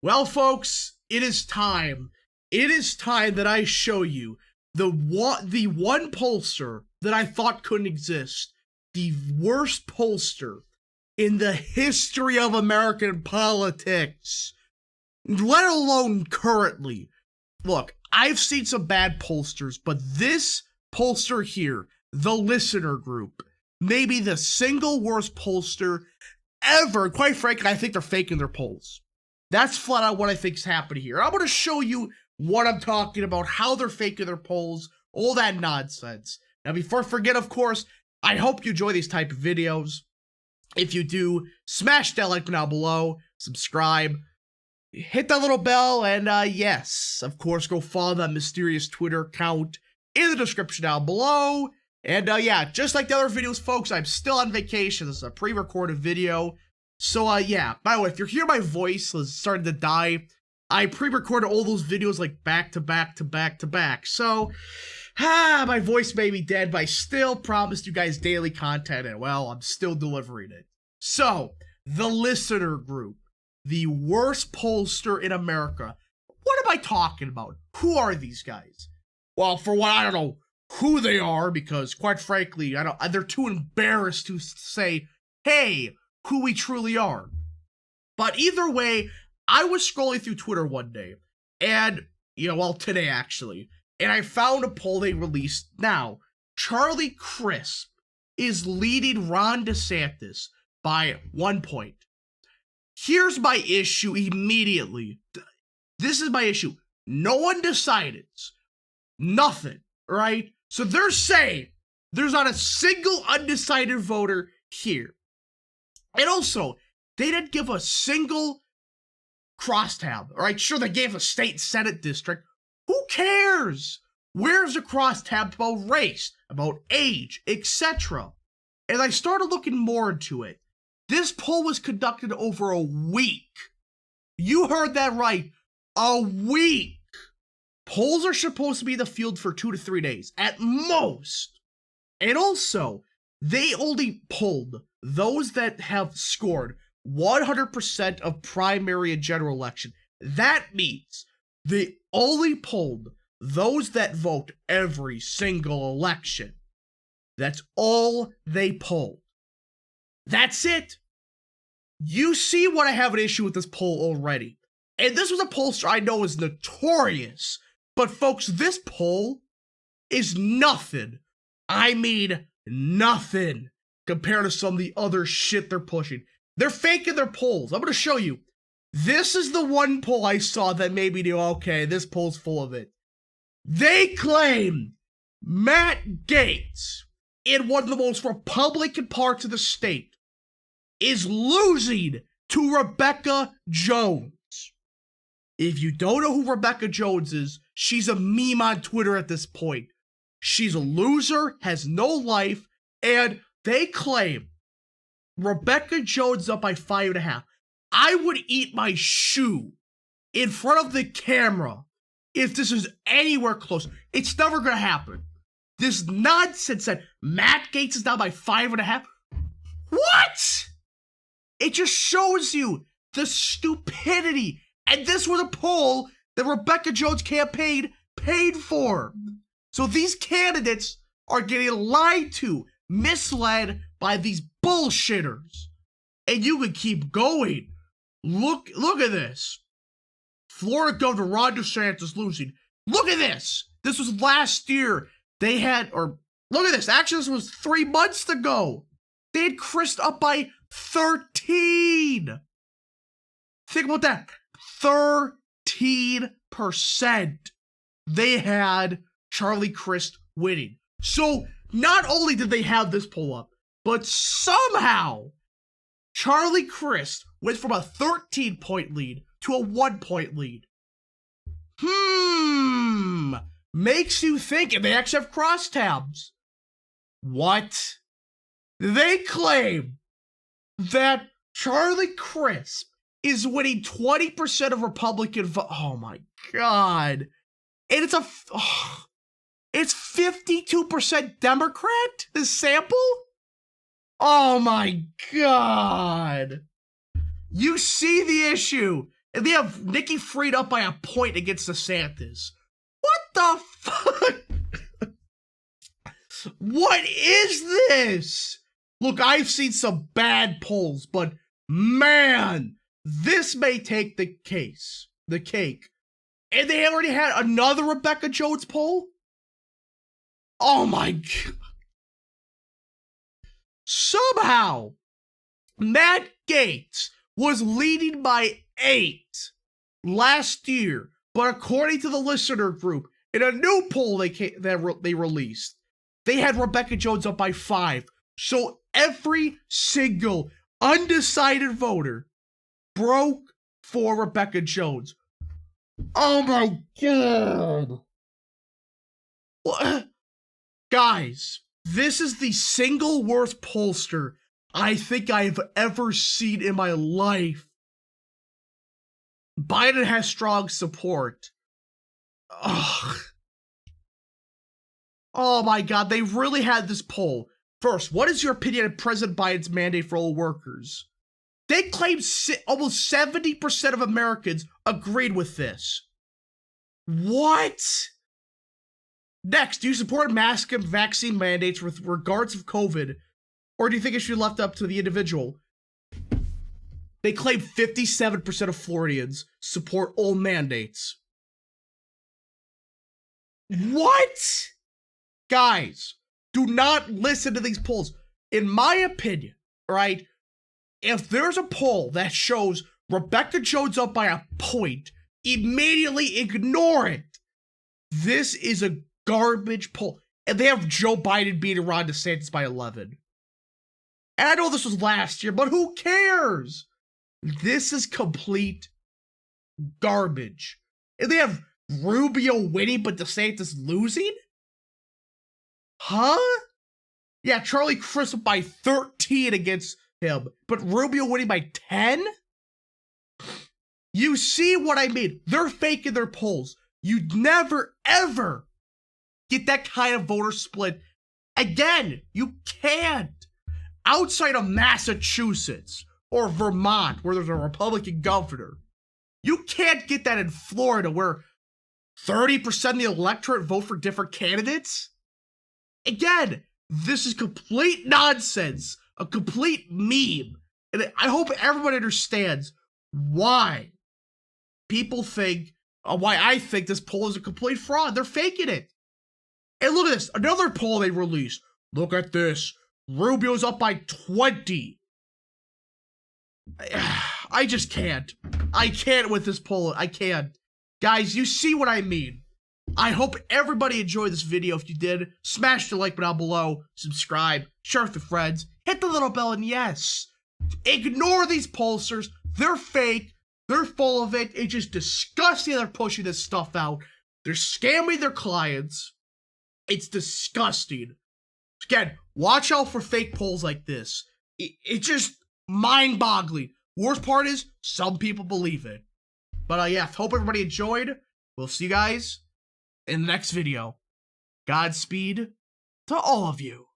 Well, folks, it is time. It is time that I show you the one pollster that I thought couldn't exist. The worst pollster in the history of American politics, let alone currently. Look, I've seen some bad pollsters, but this pollster here, the listener group, maybe the single worst pollster ever. Quite frankly, I think they're faking their polls. That's flat out what I think is happening here. I'm going to show you what I'm talking about, how they're faking their polls, all that nonsense. Now, before I forget, of course, I hope you enjoy these type of videos. If you do, smash that like button down below, subscribe, hit that little bell, and yes, of course, go follow that mysterious Twitter account in the description down below. And yeah, just like the other videos, folks, I'm still on vacation. This is a pre-recorded video. So yeah, by the way, if you're hearing my voice is starting to die, I pre-recorded all those videos like back to back to back to back. So, my voice may be dead, but I still promised you guys daily content, and well, I'm still delivering it. So, the listener group, the worst pollster in America. What am I talking about? Who are these guys? Well, for one, I don't know who they are, because quite frankly, they're too embarrassed to say, hey, who we truly are. But either way, I was scrolling through Twitter one day, and, today actually, and I found a poll they released now. Charlie Crisp is leading Ron DeSantis by 1 point. Here's my issue immediately. This is my issue. No one decided. Nothing, right? So they're saying there's not a single undecided voter here. And also, they didn't give a single crosstab, all right? Sure, they gave a state and senate district. Who cares? Where's the crosstab about race, about age, etc.? As I started looking more into it, this poll was conducted over a week. You heard that right. A week. Polls are supposed to be in the field for 2 to 3 days, at most. And also, they only polled those that have scored 100% of primary and general election. That means they only polled those that vote every single election. That's all they polled. That's it. You see what I have an issue with this poll already. And this was a pollster I know is notorious. But folks, this poll is nothing. I mean nothing compared to some of the other shit they're pushing. They're faking their polls. I'm going to show you. This is the one poll I saw that made me go, okay, this poll's full of it. They claim Matt Gaetz, in one of the most Republican parts of the state, is losing to Rebecca Jones. If you don't know who Rebecca Jones is, she's a meme on Twitter at this point. She's a loser, has no life, and they claim Rebecca Jones up by 5.5. I would eat my shoe in front of the camera if this is anywhere close. It's never going to happen. This nonsense that Matt Gaetz is down by 5.5. What? It just shows you the stupidity. And this was a poll that Rebecca Jones' campaign paid for. So these candidates are getting lied to, misled by these bullshitters. And you can keep going. Look at this. Florida Governor Ron DeSantis losing. Look at this. This was last year. Look at this. Actually, this was 3 months ago. They had Chris up by 13. Think about that. 13%. They had Charlie Crist winning. So not only did they have this poll up, but somehow Charlie Crist went from a 13-point lead to a 1-point lead. Makes you think, and they actually have crosstabs. What? They claim that Charlie Crisp is winning 20% of Republican vote. Oh my God. And it's 52% Democrat, this sample? Oh my God. You see the issue. And they have Nikki Fried up by a point against DeSantis. What the fuck? What is this? Look, I've seen some bad polls, but man, this may take the cake. And they already had another Rebecca Jones poll? Oh my God. Somehow, Matt Gaetz was leading by 8 last year, but according to the listener group, in a new poll they released, they had Rebecca Jones up by 5. So every single undecided voter broke for Rebecca Jones. Oh my God. What? Guys, this is the single worst pollster I think I've ever seen in my life. Biden has strong support. Ugh. Oh my God, they really had this poll. First, what is your opinion on President Biden's mandate for all workers? They claim almost 70% of Americans agreed with this. What? Next, do you support mask and vaccine mandates with regards of COVID, or do you think it should be left up to the individual? They claim 57% of Floridians support all mandates. What? Guys, do not listen to these polls. In my opinion, right, if there's a poll that shows Rebecca Jones up by a point, immediately ignore it. This is a garbage poll. And they have Joe Biden beating Ron DeSantis by 11. And I know this was last year, but who cares? This is complete garbage. And they have Rubio winning, but DeSantis losing? Huh? Yeah, Charlie Crist by 13 against him, but Rubio winning by 10? You see what I mean? They're faking their polls. You'd never, ever get that kind of voter split. Again, you can't. Outside of Massachusetts or Vermont, where there's a Republican governor, you can't get that in Florida, where 30% of the electorate vote for different candidates. Again, this is complete nonsense, a complete meme. And I hope everybody understands why people think, why I think this poll is a complete fraud. They're faking it. And look at this, another poll they released. Look at this. Rubio's up by 20. I just can't. I can't with this poll. I can't. Guys, you see what I mean. I hope everybody enjoyed this video. If you did, smash the like button down below, subscribe, share with your friends, hit the little bell, and yes, ignore these pollsters. They're fake. They're full of it. It's just disgusting they're pushing this stuff out. They're scamming their clients. It's disgusting. Again, watch out for fake polls like this. It's just mind-boggling. Worst part is, some people believe it. But yeah, hope everybody enjoyed. We'll see you guys in the next video. Godspeed to all of you.